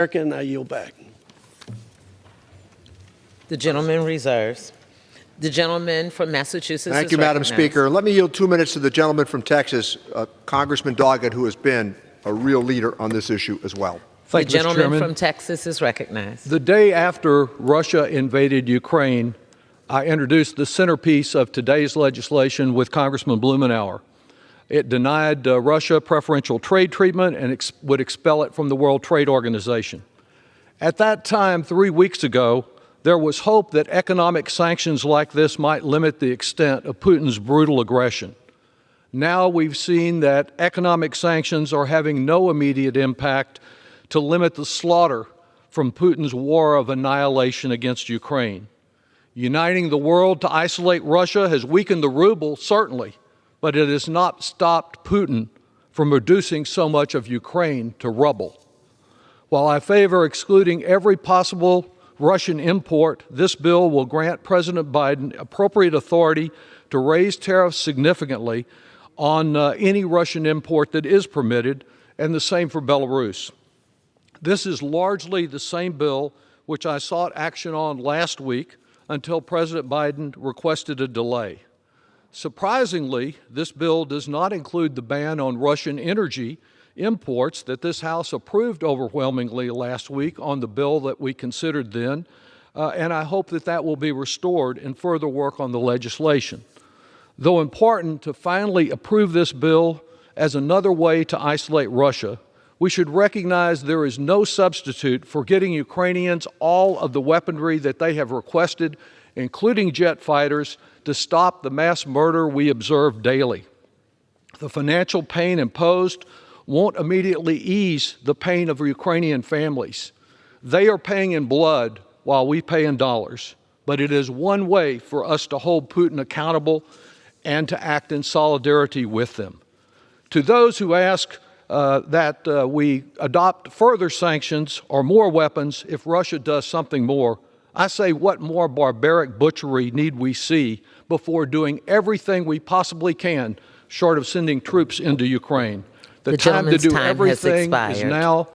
American. I yield back. The gentleman reserves. The gentleman from Massachusetts. Thank you, Madam Speaker. Let me yield 2 minutes to the gentleman from Texas, Congressman Doggett, who has been a real leader on this issue as well. The gentleman from Texas is recognized. The day after Russia invaded Ukraine, I introduced the centerpiece of today's legislation with Congressman Blumenauer. It denied Russia preferential trade treatment and would expel it from the World Trade Organization. At that time, 3 weeks ago, there was hope that economic sanctions like this might limit the extent of Putin's brutal aggression. Now we've seen that economic sanctions are having no immediate impact to limit the slaughter from Putin's war of annihilation against Ukraine. Uniting the world to isolate Russia has weakened the ruble, certainly, but it has not stopped Putin from reducing so much of Ukraine to rubble. While I favor excluding every possible Russian import, this bill will grant President Biden appropriate authority to raise tariffs significantly on any Russian import that is permitted, and the same for Belarus. This is largely the same bill which I sought action on last week until President Biden requested a delay. Surprisingly, this bill does not include the ban on Russian energy imports that this House approved overwhelmingly last week on the bill that we considered then, and I hope that that will be restored in further work on the legislation. Though important to finally approve this bill as another way to isolate Russia, we should recognize there is no substitute for getting Ukrainians all of the weaponry that they have requested, including jet fighters, to stop the mass murder we observe daily. The financial pain imposed won't immediately ease the pain of Ukrainian families. They are paying in blood while we pay in dollars, but it is one way for us to hold Putin accountable and to act in solidarity with them. To those who ask that we adopt further sanctions or more weapons if Russia does something more, I say, what more barbaric butchery need we see before doing everything we possibly can, short of sending troops into Ukraine? The time to do everything is now.